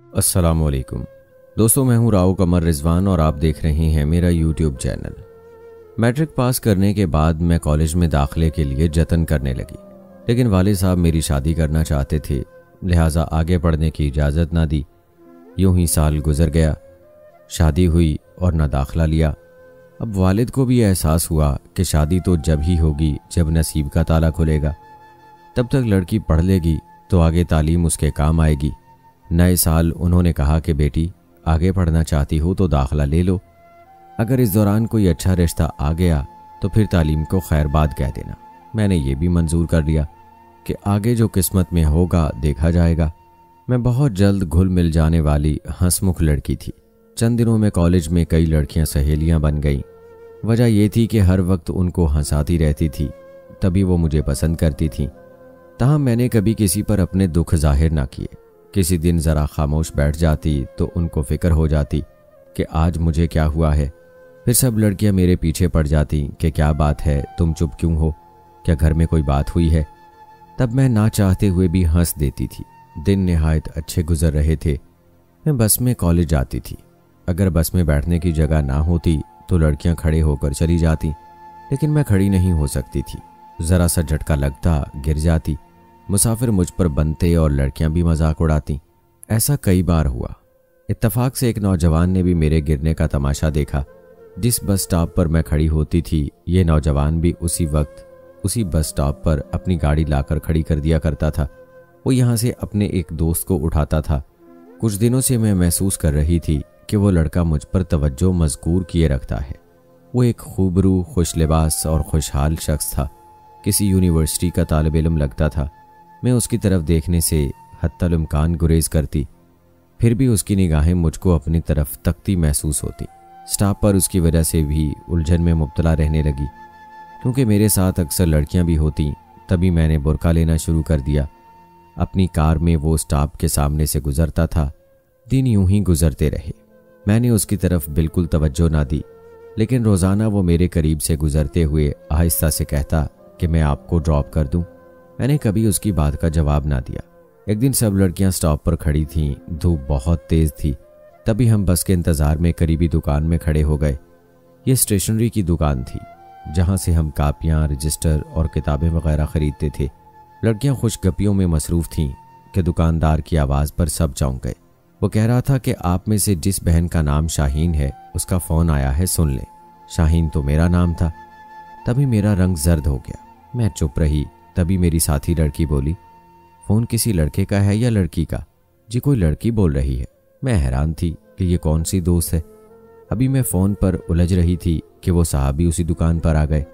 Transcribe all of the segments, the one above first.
अस्सलामुअलैकुम दोस्तों, मैं हूं राव कमर रिजवान और आप देख रहे हैं मेरा यूट्यूब चैनल। मैट्रिक पास करने के बाद मैं कॉलेज में दाखिले के लिए जतन करने लगी, लेकिन वालिद साहब मेरी शादी करना चाहते थे, लिहाजा आगे पढ़ने की इजाज़त ना दी। यूं ही साल गुजर गया, शादी हुई और ना दाखिला लिया। अब वालिद को भी एहसास हुआ कि शादी तो जब ही होगी जब नसीब का ताला खुलेगा। तब तक लड़की पढ़ लेगी तो आगे तालीम उसके काम आएगी। नए साल उन्होंने कहा कि बेटी, आगे पढ़ना चाहती हो तो दाखिला ले लो। अगर इस दौरान कोई अच्छा रिश्ता आ गया तो फिर तालीम को खैरबाद कह देना। मैंने ये भी मंजूर कर लिया कि आगे जो किस्मत में होगा देखा जाएगा। मैं बहुत जल्द घुल मिल जाने वाली हंसमुख लड़की थी। चंद दिनों में कॉलेज में कई लड़कियां सहेलियां बन गईं। वजह यह थी कि हर वक्त उनको हंसाती रहती थी, तभी वो मुझे पसंद करती थीं। ताहम मैंने कभी किसी पर अपने दुख जाहिर ना किए। किसी दिन ज़रा खामोश बैठ जाती तो उनको फिक्र हो जाती कि आज मुझे क्या हुआ है। फिर सब लड़कियां मेरे पीछे पड़ जाती कि क्या बात है, तुम चुप क्यों हो, क्या घर में कोई बात हुई है। तब मैं ना चाहते हुए भी हंस देती थी। दिन निहायत अच्छे गुजर रहे थे। मैं बस में कॉलेज जाती थी। अगर बस में बैठने की जगह ना होती तो लड़कियां खड़े होकर चली जाती, लेकिन मैं खड़ी नहीं हो सकती थी। ज़रा सा झटका लगता गिर जाती। मुसाफिर मुझ पर बनते और लड़कियां भी मजाक उड़ाती। ऐसा कई बार हुआ। इत्तफाक से एक नौजवान ने भी मेरे गिरने का तमाशा देखा। जिस बस स्टॉप पर मैं खड़ी होती थी, ये नौजवान भी उसी वक्त उसी बस स्टॉप पर अपनी गाड़ी लाकर खड़ी कर दिया करता था। वो यहाँ से अपने एक दोस्त को उठाता था। कुछ दिनों से मैं महसूस कर रही थी कि वो लड़का मुझ पर तवज्जो मजकूर किए रखता है। वो एक खूबरू, खुश लिबास और खुशहाल शख्स था। किसी यूनिवर्सिटी का तालिब इल्म लगता था। मैं उसकी तरफ देखने से हत्तल इम्कान गुरेज करती, फिर भी उसकी निगाहें मुझको अपनी तरफ तकती महसूस होती। स्टॉप पर उसकी वजह से भी उलझन में मुब्तला रहने लगी। क्योंकि मेरे साथ अक्सर लड़कियां भी होती, तभी मैंने बुर्का लेना शुरू कर दिया। अपनी कार में वो स्टॉप के सामने से गुजरता था। दिन यूं ही गुजरते रहे। मैंने उसकी तरफ बिल्कुल तवज्जो ना दी, लेकिन रोज़ाना वो मेरे करीब से गुजरते हुए आहिस्ता से कहता कि मैं आपको ड्रॉप कर दूं। मैंने कभी उसकी बात का जवाब ना दिया। एक दिन सब लड़कियां स्टॉप पर खड़ी थीं। धूप बहुत तेज थी। तभी हम बस के इंतजार में करीबी दुकान में खड़े हो गए। ये स्टेशनरी की दुकान थी, जहां से हम कापियां, रजिस्टर और किताबें वगैरह खरीदते थे। लड़कियां खुशगपियों में मसरूफ थीं कि दुकानदार की आवाज़ पर सब चौंक गए। वो कह रहा था कि आप में से जिस बहन का नाम शाहीन है, उसका फ़ोन आया है, सुन लें। शाहीन तो मेरा नाम था। तभी मेरा रंग जर्द हो गया। मैं चुप रही। तभी मेरी साथी लड़की बोली, फ़ोन किसी लड़के का है या लड़की का? जी, कोई लड़की बोल रही है। मैं हैरान थी कि ये कौन सी दोस्त है। अभी मैं फ़ोन पर उलझ रही थी कि वो साहबी उसी दुकान पर आ गए।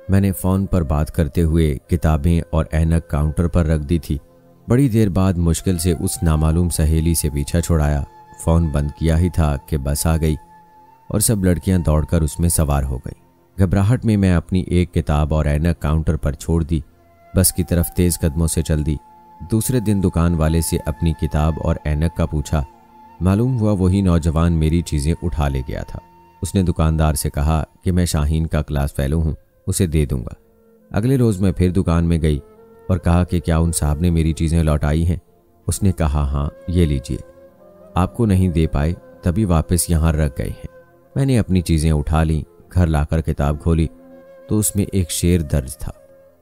मैंने फ़ोन पर बात करते हुए किताबें और ऐनक काउंटर पर रख दी थी। बड़ी देर बाद मुश्किल से उस नामालूम सहेली से पीछा छुड़ाया। फ़ोन बंद किया ही था कि बस आ गई और सब लड़कियां दौड़कर उसमें सवार हो गई। घबराहट में मैं अपनी एक किताब और ऐनक काउंटर पर छोड़ दी। बस की तरफ तेज कदमों से चल दी। दूसरे दिन दुकान वाले से अपनी किताब और ऐनक का पूछा। मालूम हुआ वही नौजवान मेरी चीज़ें उठा ले गया था। उसने दुकानदार से कहा कि मैं शाहीन का क्लास फेलो हूँ, उसे दे दूंगा। अगले रोज़ मैं फिर दुकान में गई और कहा कि क्या उन साहब ने मेरी चीज़ें लौटाई हैं? उसने कहा, हाँ, ये लीजिए। आपको नहीं दे पाए, तभी वापस यहाँ रख गए हैं। मैंने अपनी चीज़ें उठा लीं। घर लाकर किताब खोली तो उसमें एक शेर दर्ज था।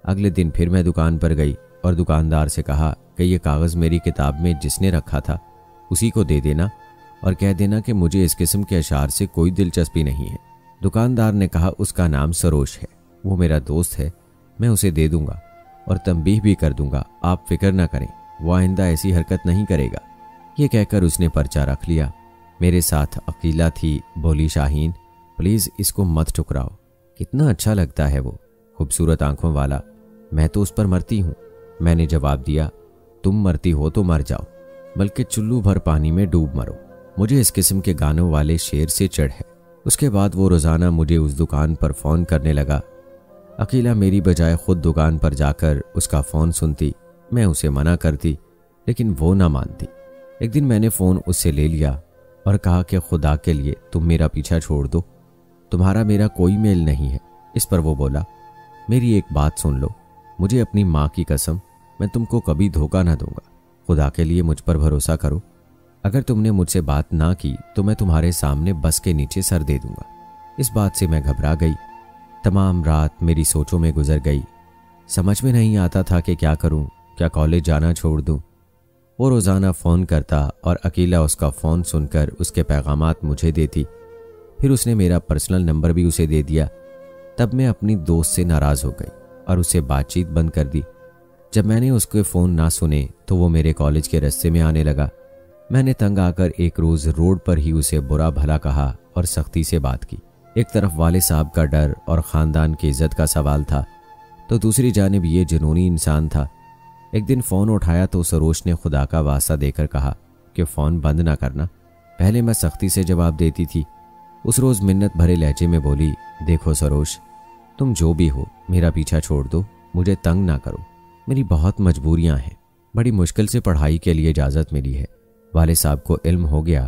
अगले दिन फिर मैं दुकान पर गई और दुकानदार से कहा कि ये कागज़ मेरी किताब में जिसने रखा था उसी को दे देना और कह देना कि मुझे इस किस्म के अशार से कोई दिलचस्पी नहीं है। दुकानदार ने कहा, उसका नाम सरोश है, वो मेरा दोस्त है, मैं उसे दे दूंगा और तंबीह भी कर दूंगा। आप फिक्र न करें, वो आइंदा ऐसी हरकत नहीं करेगा। ये कहकर उसने पर्चा रख लिया। मेरे साथ अकीला थी। बोली, शाहीन, प्लीज़ इसको मत ठुकराओ। कितना अच्छा लगता है वो, खूबसूरत आंखों वाला। मैं तो उस पर मरती हूँ। मैंने जवाब दिया, तुम मरती हो तो मर जाओ, बल्कि चुल्लू भर पानी में डूब मरो। मुझे इस किस्म के गानों वाले शेर से चिढ़ है। उसके बाद वो रोज़ाना मुझे उस दुकान पर फ़ोन करने लगा। अकीला मेरी बजाय खुद दुकान पर जाकर उसका फ़ोन सुनती। मैं उसे मना करती, लेकिन वो ना मानती। एक दिन मैंने फ़ोन उससे ले लिया और कहा कि खुदा के लिए तुम मेरा पीछा छोड़ दो, तुम्हारा मेरा कोई मेल नहीं है। इस पर वो बोला, मेरी एक बात सुन लो, मुझे अपनी माँ की कसम, मैं तुमको कभी धोखा ना दूंगा। खुदा के लिए मुझ पर भरोसा करो। अगर तुमने मुझसे बात ना की तो मैं तुम्हारे सामने बस के नीचे सर दे दूंगा। इस बात से मैं घबरा गई। तमाम रात मेरी सोचों में गुजर गई। समझ में नहीं आता था कि क्या करूं, क्या कॉलेज जाना छोड़ दूं। वो रोज़ाना फ़ोन करता और अकीला उसका फ़ोन सुनकर उसके पैगामात मुझे देती। फिर उसने मेरा पर्सनल नंबर भी उसे दे दिया। तब मैं अपनी दोस्त से नाराज़ हो गई और उससे बातचीत बंद कर दी। जब मैंने उसके फ़ोन ना सुने तो वो मेरे कॉलेज के रास्ते में आने लगा। मैंने तंग आकर एक रोज़ रोड पर ही उसे बुरा भला कहा और सख्ती से बात की। एक तरफ वाले साहब का डर और ख़ानदान की इज्जत का सवाल था, तो दूसरी जानिब ये जुनूनी इंसान था। एक दिन फ़ोन उठाया तो सरोज ने खुदा का वास्ता देकर कहा कि फ़ोन बंद ना करना। पहले मैं सख्ती से जवाब देती थी। उस रोज़ मिन्नत भरे लहजे में बोली, देखो सरोज, तुम जो भी हो मेरा पीछा छोड़ दो, मुझे तंग ना करो। मेरी बहुत मजबूरियां हैं। बड़ी मुश्किल से पढ़ाई के लिए इजाज़त मिली है। वाले साहब को इल्म हो गया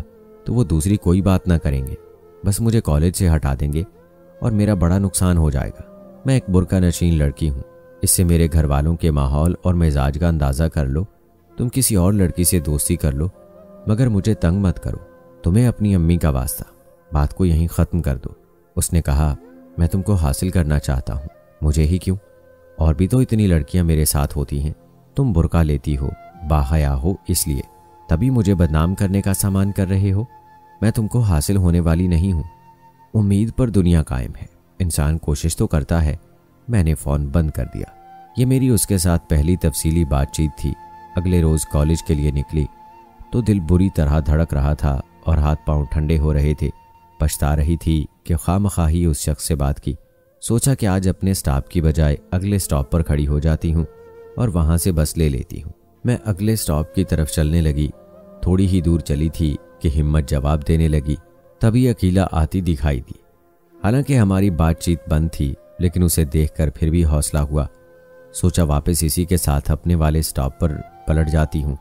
तो वो दूसरी कोई बात ना करेंगे, बस मुझे कॉलेज से हटा देंगे और मेरा बड़ा नुकसान हो जाएगा। मैं एक बुरका नशीन लड़की हूँ। इससे मेरे घर वालों के माहौल और मिजाज का अंदाज़ा कर लो। तुम किसी और लड़की से दोस्ती कर लो, मगर मुझे तंग मत करो। तुम्हें अपनी अम्मी का वास्ता, बात को यहीं ख़त्म कर दो। उसने कहा, मैं तुमको हासिल करना चाहता हूँ। मुझे ही क्यों, और भी तो इतनी लड़कियां मेरे साथ होती हैं। तुम बुरका लेती हो, बाहया हो, इसलिए तभी मुझे बदनाम करने का सामान कर रहे हो। मैं तुमको हासिल होने वाली नहीं हूँ। उम्मीद पर दुनिया कायम है, इंसान कोशिश तो करता है। मैंने फ़ोन बंद कर दिया। ये मेरी उसके साथ पहली तफसीली बातचीत थी। अगले रोज़ कॉलेज के लिए निकली तो दिल बुरी तरह धड़क रहा था और हाथ पांव ठंडे हो रहे थे। पछता रही थी कि खामखाही उस शख्स से बात की। सोचा कि आज अपने स्टॉप की बजाय अगले स्टॉप पर खड़ी हो जाती हूँ और वहाँ से बस ले लेती हूँ। मैं अगले स्टॉप की तरफ चलने लगी। थोड़ी ही दूर चली थी कि हिम्मत जवाब देने लगी। तभी अकीला आती दिखाई दी। हालांकि हमारी बातचीत बंद थी, लेकिन उसे देखकर फिर भी हौसला हुआ। सोचा वापस इसी के साथ अपने वाले स्टॉप पर पलट जाती हूँ।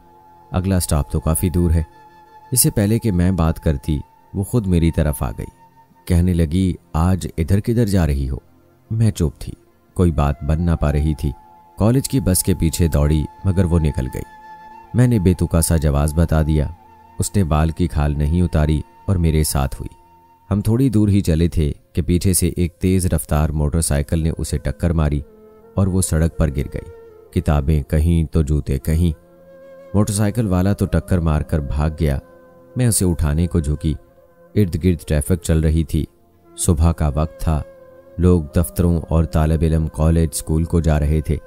अगला स्टॉप तो काफ़ी दूर है। इससे पहले कि मैं बात करती वो खुद मेरी तरफ आ गई। कहने लगी, आज इधर किधर जा रही हो? मैं चुप थी, कोई बात बन ना पा रही थी। कॉलेज की बस के पीछे दौड़ी, मगर वो निकल गई। मैंने बेतुका सा जवाब बता दिया। उसने बाल की खाल नहीं उतारी और मेरे साथ हुई। हम थोड़ी दूर ही चले थे कि पीछे से एक तेज़ रफ्तार मोटरसाइकिल ने उसे टक्कर मारी और वो सड़क पर गिर गई। किताबें कहीं तो जूते कहीं। मोटरसाइकिल वाला तो टक्कर मारकर भाग गया। मैं उसे उठाने को झुकी। इर्द गिर्द ट्रैफिक चल रही थी। सुबह का वक्त था। लोग दफ्तरों और तालिब इल्म कॉलेज स्कूल को जा रहे थे।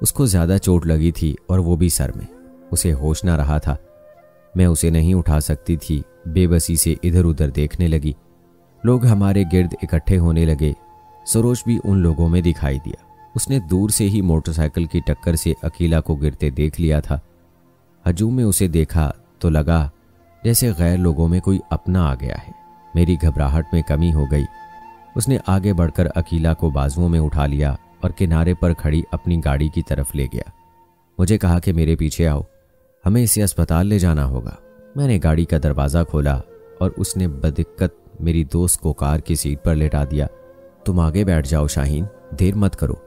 उसको ज़्यादा चोट लगी थी और वो भी सर में। उसे होश ना रहा था। मैं उसे नहीं उठा सकती थी। बेबसी से इधर उधर देखने लगी। लोग हमारे गिर्द इकट्ठे होने लगे। सरोज भी उन लोगों में दिखाई दिया। उसने दूर से ही मोटरसाइकिल की टक्कर से अकीला को गिरते देख लिया था। हजूम में उसे देखा तो लगा जैसे गैर लोगों में कोई अपना आ गया है। मेरी घबराहट में कमी हो गई। उसने आगे बढ़कर अकीला को बाजुओं में उठा लिया और किनारे पर खड़ी अपनी गाड़ी की तरफ ले गया। मुझे कहा कि मेरे पीछे आओ, हमें इसे अस्पताल ले जाना होगा। मैंने गाड़ी का दरवाज़ा खोला और उसने बदिक्कत मेरी दोस्त को कार की सीट पर लेटा दिया। तुम आगे बैठ जाओ शाहीन, देर मत करो।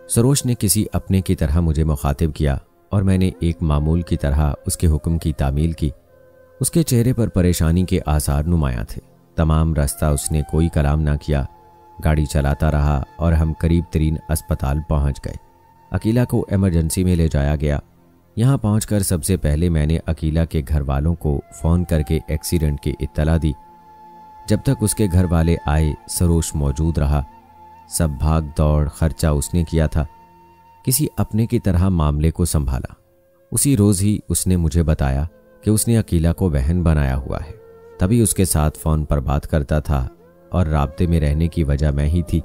सरोज ने किसी अपने की तरह मुझे मुखातिब किया और मैंने एक मामूल की तरह उसके हुक्म की तामील की। उसके चेहरे पर परेशानी के आसार नुमायां थे। तमाम रास्ता उसने कोई कलाम ना किया। गाड़ी चलाता रहा और हम करीब तरीन अस्पताल पहुंच गए। अकीला को इमरजेंसी में ले जाया गया। यहाँ पहुंचकर सबसे पहले मैंने अकीला के घर वालों को फ़ोन करके एक्सीडेंट की इत्तला दी। जब तक उसके घर वाले आए सरोज मौजूद रहा। सब भाग दौड़ खर्चा उसने किया था। किसी अपने की तरह मामले को संभाला। उसी रोज़ ही उसने मुझे बताया कि उसने अकीला को बहन बनाया हुआ है। तभी उसके साथ फ़ोन पर बात करता था और राब्ते में रहने की वजह मैं ही थी।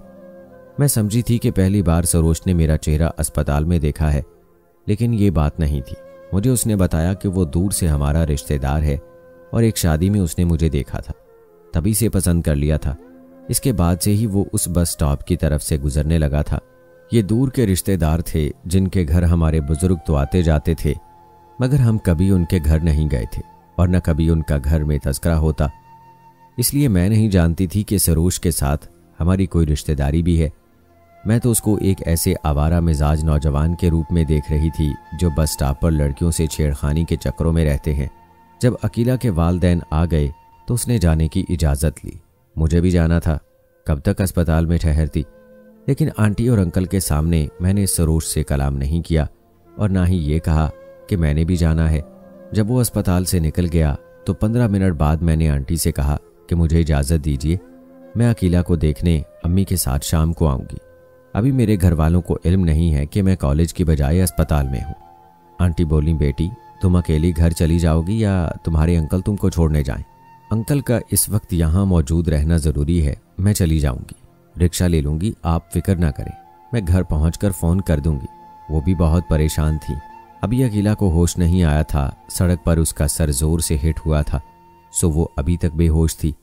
मैं समझी थी कि पहली बार सरोज ने मेरा चेहरा अस्पताल में देखा है, लेकिन ये बात नहीं थी। मुझे उसने बताया कि वो दूर से हमारा रिश्तेदार है और एक शादी में उसने मुझे देखा था, तभी से पसंद कर लिया था। इसके बाद से ही वो उस बस स्टॉप की तरफ से गुजरने लगा था। ये दूर के रिश्तेदार थे जिनके घर हमारे बुजुर्ग तो आते जाते थे, मगर हम कभी उनके घर नहीं गए थे और न कभी उनका घर में तस्करा होता। इसलिए मैं नहीं जानती थी कि सरोज के साथ हमारी कोई रिश्तेदारी भी है। मैं तो उसको एक ऐसे आवारा मिजाज नौजवान के रूप में देख रही थी जो बस स्टॉप पर लड़कियों से छेड़खानी के चक्करों में रहते हैं। जब अकीला के वालिदैन आ गए तो उसने जाने की इजाज़त ली। मुझे भी जाना था, कब तक अस्पताल में ठहरती। लेकिन आंटी और अंकल के सामने मैंने सरोज से कलाम नहीं किया और ना ही ये कहा कि मैंने भी जाना है। जब वो अस्पताल से निकल गया तो 15 मिनट बाद मैंने आंटी से कहा कि मुझे इजाज़त दीजिए, मैं अकीला को देखने अम्मी के साथ शाम को आऊँगी। अभी मेरे घर वालों को इल्म नहीं है कि मैं कॉलेज की बजाय अस्पताल में हूँ। आंटी बोली, बेटी तुम अकेली घर चली जाओगी या तुम्हारे अंकल तुमको छोड़ने जाएं? अंकल का इस वक्त यहाँ मौजूद रहना ज़रूरी है, मैं चली जाऊँगी, रिक्शा ले लूँगी, आप फिक्र ना करें, मैं घर पहुँचकर फ़ोन कर दूँगी। वो भी बहुत परेशान थी। अभी अकीला को होश नहीं आया था, सड़क पर उसका सर जोर से हिट हुआ था, सो वो अभी तक बेहोश थी।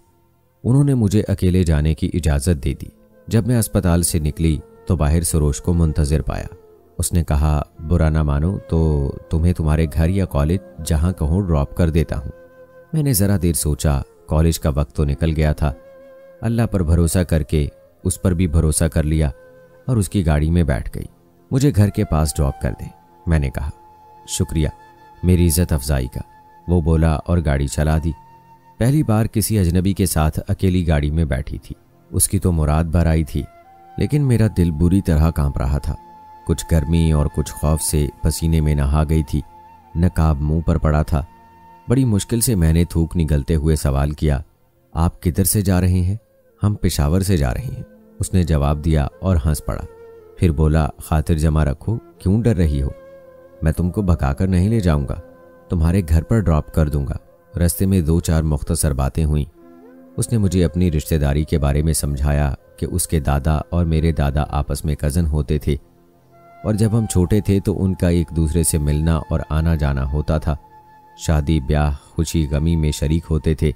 उन्होंने मुझे अकेले जाने की इजाज़त दे दी। जब मैं अस्पताल से निकली तो बाहर सरोज को मुंतज़िर पाया। उसने कहा, बुरा ना मानो तो तुम्हें तुम्हारे घर या कॉलेज जहाँ कहो ड्रॉप कर देता हूँ। मैंने ज़रा देर सोचा, कॉलेज का वक्त तो निकल गया था। अल्लाह पर भरोसा करके उस पर भी भरोसा कर लिया और उसकी गाड़ी में बैठ गई। मुझे घर के पास ड्रॉप कर दे, मैंने कहा। शुक्रिया मेरी इज़्ज़त अफजाई का, वो बोला और गाड़ी चला दी। पहली बार किसी अजनबी के साथ अकेली गाड़ी में बैठी थी। उसकी तो मुराद भर आई थी, लेकिन मेरा दिल बुरी तरह कांप रहा था। कुछ गर्मी और कुछ खौफ से पसीने में नहा गई थी। नकाब मुंह पर पड़ा था। बड़ी मुश्किल से मैंने थूक निगलते हुए सवाल किया, आप किधर से जा रहे हैं? हम पेशावर से जा रहे हैं, उसने जवाब दिया और हंस पड़ा। फिर बोला, खातिर जमा रखो, क्यों डर रही हो? मैं तुमको भगाकर नहीं ले जाऊंगा, तुम्हारे घर पर ड्रॉप कर दूंगा। रास्ते में 2-4 मुख्तसर बातें हुईं। उसने मुझे अपनी रिश्तेदारी के बारे में समझाया कि उसके दादा और मेरे दादा आपस में कज़न होते थे और जब हम छोटे थे तो उनका एक दूसरे से मिलना और आना जाना होता था। शादी ब्याह खुशी गमी में शरीक होते थे,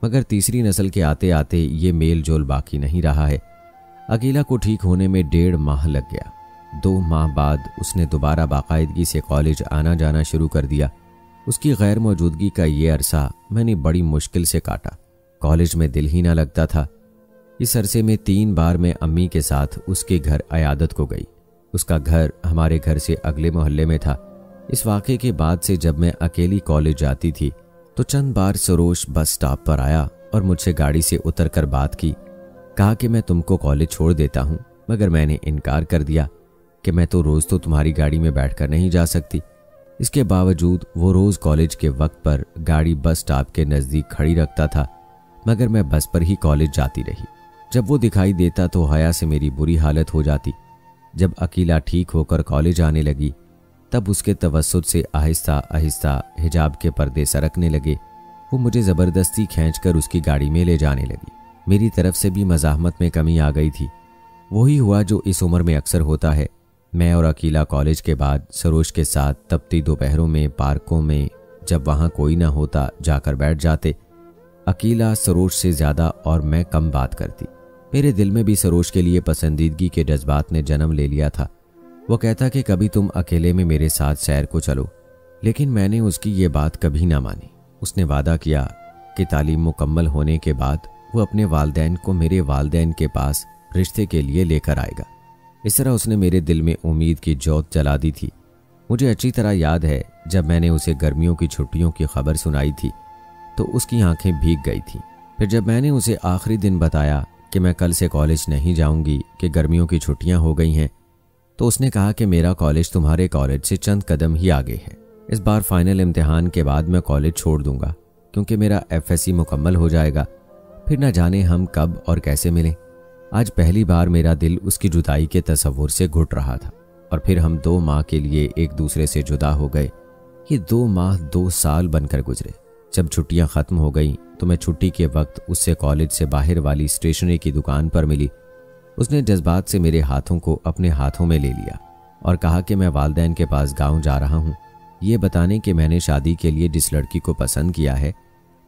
मगर तीसरी नस्ल के आते आते ये मेल जोल बाकी नहीं रहा है। अकीला को ठीक होने में 1.5 माह लग गया। 2 माह बाद उसने दोबारा बाकायदगी से कॉलेज आना जाना शुरू कर दिया। उसकी गैर मौजूदगी का ये अरसा मैंने बड़ी मुश्किल से काटा। कॉलेज में दिल ही ना लगता था। इस अरसे में 3 बार मैं अम्मी के साथ उसके घर अयादत को गई। उसका घर हमारे घर से अगले मोहल्ले में था। इस वाक़े के बाद से जब मैं अकेली कॉलेज जाती थी तो चंद बार सरोज बस स्टॉप पर आया और मुझसे गाड़ी से उतरकर बात की। कहा कि मैं तुमको कॉलेज छोड़ देता हूँ, मगर मैंने इनकार कर दिया कि मैं तो रोज़ तो तुम्हारी गाड़ी में बैठकर नहीं जा सकती। इसके बावजूद वो रोज़ कॉलेज के वक्त पर गाड़ी बस स्टॉप के नज़दीक खड़ी रखता था, मगर मैं बस पर ही कॉलेज जाती रही। जब वो दिखाई देता तो हया से मेरी बुरी हालत हो जाती। जब अकीला ठीक होकर कॉलेज आने लगी तब उसके तवस्सुत से आहिस्ता आहिस्ता हिजाब के पर्दे सरकने लगे। वो मुझे ज़बरदस्ती खींचकर उसकी गाड़ी में ले जाने लगी। मेरी तरफ से भी मज़ाहमत में कमी आ गई थी। वही हुआ जो इस उम्र में अक्सर होता है। मैं और अकीला कॉलेज के बाद सरोज के साथ तपती दोपहरों में पार्कों में जब वहाँ कोई ना होता जाकर बैठ जाते। अकीला सरोज से ज़्यादा और मैं कम बात करती। मेरे दिल में भी सरोज के लिए पसंदीदगी के जज्बात ने जन्म ले लिया था। वो कहता कि कभी तुम अकेले में मेरे साथ सैर को चलो, लेकिन मैंने उसकी ये बात कभी ना मानी। उसने वादा किया कि तालीम मुकम्मल होने के बाद वो अपने वालिदैन को मेरे वालिदैन के पास रिश्ते के लिए लेकर आएगा। इस तरह उसने मेरे दिल में उम्मीद की जोत जला दी थी। मुझे अच्छी तरह याद है जब मैंने उसे गर्मियों की छुट्टियों की खबर सुनाई थी तो उसकी आंखें भीग गई थीं। फिर जब मैंने उसे आखिरी दिन बताया कि मैं कल से कॉलेज नहीं जाऊंगी कि गर्मियों की छुट्टियां हो गई हैं, तो उसने कहा कि मेरा कॉलेज तुम्हारे कॉलेज से चंद कदम ही आगे है। इस बार फाइनल इम्तिहान के बाद मैं कॉलेज छोड़ दूंगा क्योंकि मेरा FSC मुकम्मल हो जाएगा। फिर न जाने हम कब और कैसे मिलें। आज पहली बार मेरा दिल उसकी जुदाई के तसव्वुर से घुट रहा था और फिर हम 2 माह के लिए एक दूसरे से जुदा हो गए। ये 2 माह 2 साल बनकर गुजरे। जब छुट्टियां ख़त्म हो गईं तो मैं छुट्टी के वक्त उससे कॉलेज से बाहर वाली स्टेशनरी की दुकान पर मिली। उसने जज्बात से मेरे हाथों को अपने हाथों में ले लिया और कहा कि मैं वालिदैन के पास गांव जा रहा हूँ, ये बताने कि मैंने शादी के लिए जिस लड़की को पसंद किया है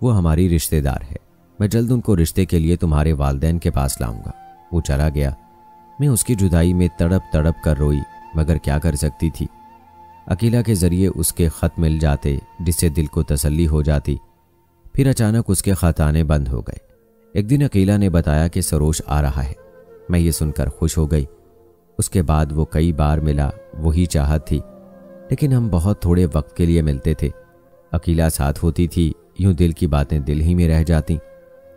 वो हमारी रिश्तेदार है। मैं जल्द उनको रिश्ते के लिए तुम्हारे वालिदैन के पास लाऊंगा। वो चला गया। मैं उसकी जुदाई में तड़प तड़प कर रोई, मगर क्या कर सकती थी। अकीला के ज़रिए उसके ख़त मिल जाते जिससे दिल को तसल्ली हो जाती। फिर अचानक उसके ख़त आने बंद हो गए। एक दिन अकीला ने बताया कि सरोज आ रहा है। मैं ये सुनकर खुश हो गई। उसके बाद वो कई बार मिला, वही चाहत थी, लेकिन हम बहुत थोड़े वक्त के लिए मिलते थे। अकीला साथ होती थी, यूं दिल की बातें दिल ही में रह जाती।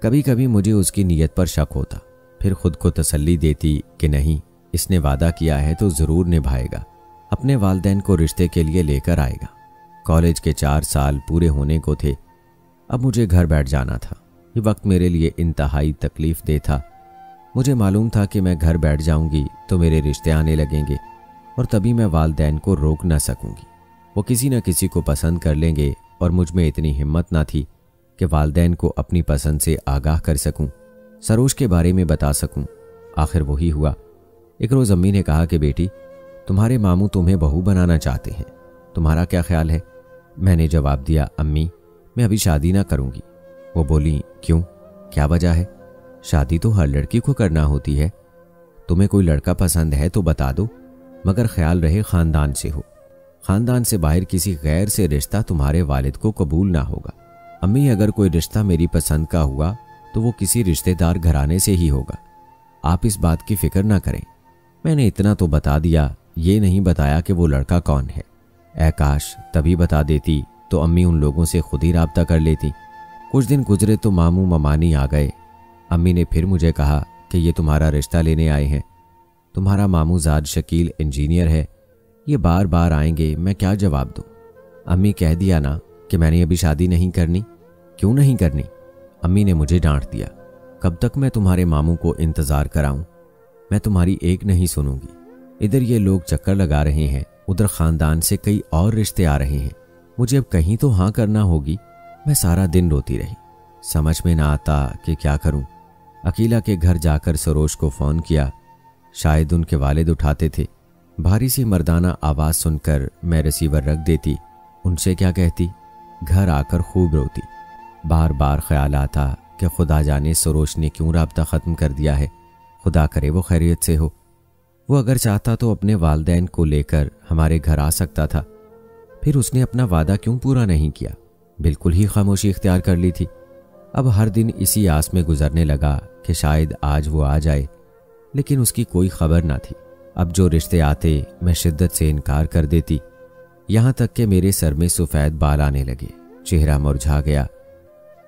कभी कभी मुझे उसकी नीयत पर शक होता, फिर खुद को तसल्ली देती कि नहीं, इसने वादा किया है तो ज़रूर निभाएगा, अपने वालिदैन को रिश्ते के लिए लेकर आएगा। कॉलेज के 4 साल पूरे होने को थे, अब मुझे घर बैठ जाना था। ये वक्त मेरे लिए इंतहाई तकलीफ दे था। मुझे मालूम था कि मैं घर बैठ जाऊंगी तो मेरे रिश्ते आने लगेंगे और तभी मैं वालिदैन को रोक ना सकूंगी। वो किसी न किसी को पसंद कर लेंगे और मुझ में इतनी हिम्मत ना थी कि वालिदैन को अपनी पसंद से आगाह कर सकूं, सरोज के बारे में बता सकूं। आखिर वही हुआ। एक रोज़ अम्मी ने कहा कि बेटी, तुम्हारे मामू तुम्हें बहू बनाना चाहते हैं, तुम्हारा क्या ख्याल है? मैंने जवाब दिया, अम्मी मैं अभी शादी ना करूंगी। वो बोली, क्यों, क्या वजह है? शादी तो हर लड़की को करना होती है। तुम्हें कोई लड़का पसंद है तो बता दो, मगर ख्याल रहे खानदान से हो। खानदान से बाहर किसी गैर से रिश्ता तुम्हारे वालिद को कबूल ना होगा। अम्मी, अगर कोई रिश्ता मेरी पसंद का हुआ तो वो किसी रिश्तेदार घराने से ही होगा, आप इस बात की फिक्र ना करें। मैंने इतना तो बता दिया, ये नहीं बताया कि वो लड़का कौन है। ऐ काश तभी बता देती तो अम्मी उन लोगों से खुद ही राब्ता कर लेती। कुछ दिन गुजरे तो मामू ममानी आ गए। अम्मी ने फिर मुझे कहा कि ये तुम्हारा रिश्ता लेने आए हैं, तुम्हारा मामू ज़ाद शकील इंजीनियर है, ये बार बार आएंगे, मैं क्या जवाब दूँ? अम्मी, कह दिया ना कि मैंने अभी शादी नहीं करनी। क्यों नहीं करनी? अम्मी ने मुझे डांट दिया, कब तक मैं तुम्हारे मामू को इंतज़ार कराऊं? मैं तुम्हारी एक नहीं सुनूंगी। इधर ये लोग चक्कर लगा रहे हैं, उधर ख़ानदान से कई और रिश्ते आ रहे हैं, मुझे अब कहीं तो हाँ करना होगी। मैं सारा दिन रोती रही, समझ में ना आता कि क्या करूं। अकीला के घर जाकर सरोज को फ़ोन किया, शायद उनके वालिद उठाते थे। भारी सी मर्दाना आवाज़ सुनकर मैं रिसीवर रख देती, उनसे क्या कहती, घर आकर खूब रोती। बार बार ख्याल आता कि खुदा जाने सरोज ने क्यों राब्ता ख़त्म कर दिया है, खुदा करे वो खैरियत से हो। वो अगर चाहता तो अपने वालिदैन को लेकर हमारे घर आ सकता था, फिर उसने अपना वादा क्यों पूरा नहीं किया? बिल्कुल ही खामोशी इख्तियार कर ली थी। अब हर दिन इसी आस में गुजरने लगा कि शायद आज वो आ जाए, लेकिन उसकी कोई खबर ना थी। अब जो रिश्ते आते मैं शिद्दत से इनकार कर देती, यहाँ तक कि मेरे सर में सफ़ेद बाल आने लगे, चेहरा मुरझा गया।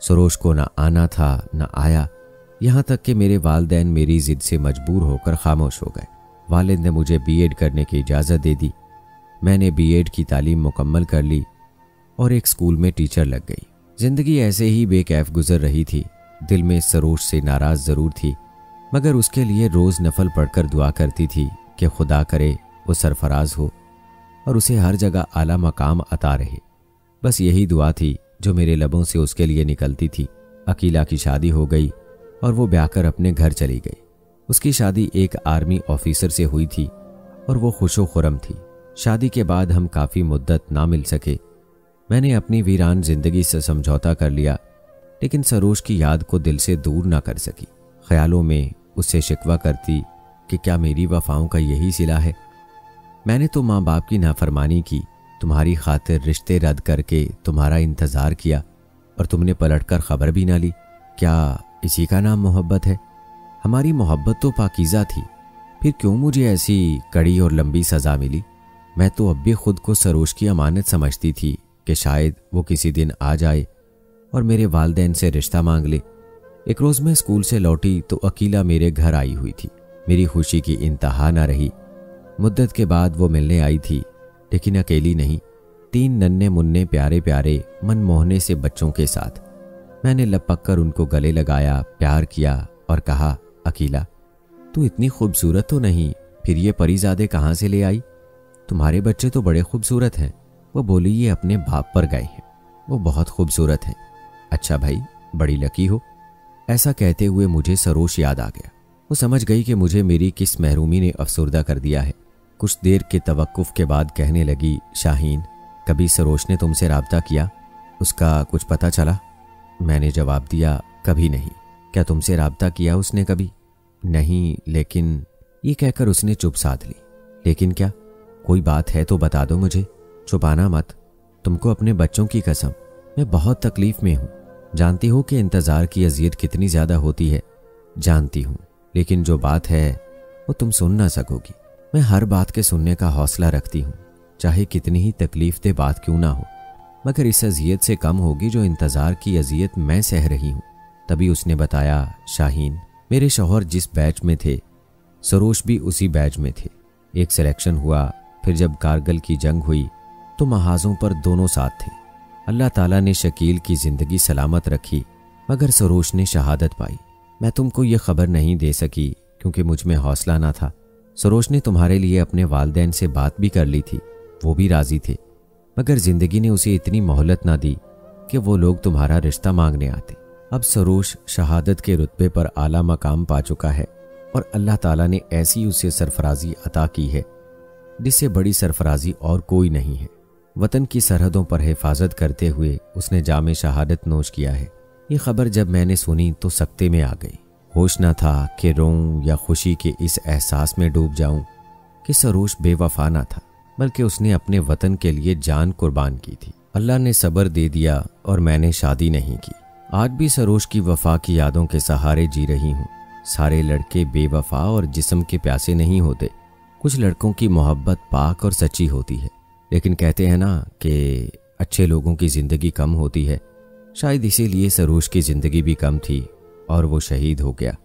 सरोज को ना आना था ना आया, यहाँ तक कि मेरे वालिदैन मेरी ज़िद से मजबूर होकर खामोश हो गए। वालिद ने मुझे बीएड करने की इजाज़त दे दी। मैंने बीएड की तालीम मुकम्मल कर ली और एक स्कूल में टीचर लग गई। ज़िंदगी ऐसे ही बेकैफ गुजर रही थी। दिल में सरोज से नाराज़ ज़रूर थी, मगर उसके लिए रोज़ नफल पढ़कर दुआ करती थी कि खुदा करे वो सरफराज हो और उसे हर जगह आला मकाम अता रहे। बस यही दुआ थी जो मेरे लबों से उसके लिए निकलती थी। अकीला की शादी हो गई और वो ब्याह कर अपने घर चली गई। उसकी शादी एक आर्मी ऑफिसर से हुई थी और वो खुशो खुरम थी। शादी के बाद हम काफ़ी मुद्दत ना मिल सके। मैंने अपनी वीरान जिंदगी से समझौता कर लिया, लेकिन सरोज की याद को दिल से दूर ना कर सकी। ख्यालों में उससे शिकवा करती कि क्या मेरी वफाओं का यही सिला है? मैंने तो माँ बाप की नाफरमानी की, तुम्हारी खातिर रिश्ते रद्द करके तुम्हारा इंतज़ार किया और तुमने पलटकर खबर भी ना ली। क्या इसी का नाम मोहब्बत है? हमारी मोहब्बत तो पाकीज़ा थी, फिर क्यों मुझे ऐसी कड़ी और लंबी सज़ा मिली? मैं तो अब भी खुद को सरोज की अमानत समझती थी कि शायद वो किसी दिन आ जाए और मेरे वालिदैन से रिश्ता मांग ले। एक रोज़ मैं स्कूल से लौटी तो अकीला मेरे घर आई हुई थी। मेरी खुशी की इंतहा ना रही। मुद्दत के बाद वो मिलने आई थी, लेकिन अकेली नहीं, 3 नन्हे मुन्ने प्यारे प्यारे मन मोहने से बच्चों के साथ। मैंने लपक कर उनको गले लगाया, प्यार किया और कहा, अकीला तू इतनी खूबसूरत तो नहीं, फिर ये परीज़ादे कहाँ से ले आई? तुम्हारे बच्चे तो बड़े खूबसूरत हैं। वो बोली, ये अपने बाप पर गए हैं, वो बहुत खूबसूरत हैं। अच्छा भाई, बड़ी लकी हो। ऐसा कहते हुए मुझे सरोज याद आ गया। वो समझ गई कि मुझे मेरी किस महरूमी ने अफसुर्दा कर दिया है। कुछ देर के तवक्कुफ के बाद कहने लगी, शाहीन कभी सरोज ने तुमसे राब्ता किया? उसका कुछ पता चला? मैंने जवाब दिया, कभी नहीं। क्या तुमसे राब्ता किया उसने कभी? नहीं, लेकिन ये कहकर उसने चुप साध ली। लेकिन क्या? कोई बात है तो बता दो मुझे, छुपाना मत। तुमको अपने बच्चों की कसम, मैं बहुत तकलीफ में हूँ। जानती हो कि इंतज़ार की अज़ियत कितनी ज़्यादा होती है। जानती हूँ, लेकिन जो बात है वो तुम सुन ना सकोगी। मैं हर बात के सुनने का हौसला रखती हूँ, चाहे कितनी ही तकलीफ दे बात क्यों ना हो। मगर इस अजियत से कम होगी जो इंतज़ार की अजियत मैं सह रही हूँ। तभी उसने बताया, शाहीन, मेरे शौहर जिस बैच में थे सरोश भी उसी बैच में थे। एक सिलेक्शन हुआ, फिर जब कारगिल की जंग हुई तो महाजों पर दोनों साथ थे। अल्लाह ताला ने शकील की ज़िंदगी सलामत रखी, मगर सरोश ने शहादत पाई। मैं तुमको ये खबर नहीं दे सकी क्योंकि मुझ में हौसला ना था। सरोश ने तुम्हारे लिए अपने वालिदैन से बात भी कर ली थी, वो भी राज़ी थे, मगर ज़िंदगी ने उसे इतनी मोहलत ना दी कि वो लोग तुम्हारा रिश्ता मांगने आते। अब सरोश शहादत के रुतबे पर आला मकाम पा चुका है और अल्लाह ताला ने ऐसी उसे सरफराजी अता की है जिससे बड़ी सरफराजी और कोई नहीं है। वतन की सरहदों पर हिफाजत करते हुए उसने जामे शहादत नोश किया है। ये खबर जब मैंने सुनी तो सकते में आ गई। होश न था कि रोऊं या खुशी के इस एहसास में डूब जाऊं कि सरोश बेवफा ना था, बल्कि उसने अपने वतन के लिए जान कुर्बान की थी। अल्लाह ने सब्र दे दिया और मैंने शादी नहीं की। आज भी सरोश की वफा की यादों के सहारे जी रही हूँ। सारे लड़के बेवफा और जिस्म के प्यासे नहीं होते। कुछ लड़कों की मोहब्बत पाक और सच्ची होती है, लेकिन कहते हैं ना कि अच्छे लोगों की ज़िंदगी कम होती है। शायद इसीलिए सरोश की ज़िंदगी भी कम थी और वो शहीद हो गया।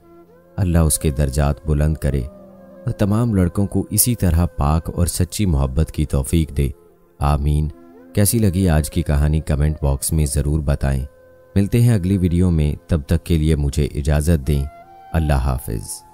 अल्लाह उसके दर्जात बुलंद करे और तमाम लड़कों को इसी तरह पाक और सच्ची मोहब्बत की तौफीक दे। आमीन। कैसी लगी आज की कहानी कमेंट बॉक्स में ज़रूर बताएं। मिलते हैं अगली वीडियो में, तब तक के लिए मुझे इजाज़त दें। अल्लाह हाफिज़।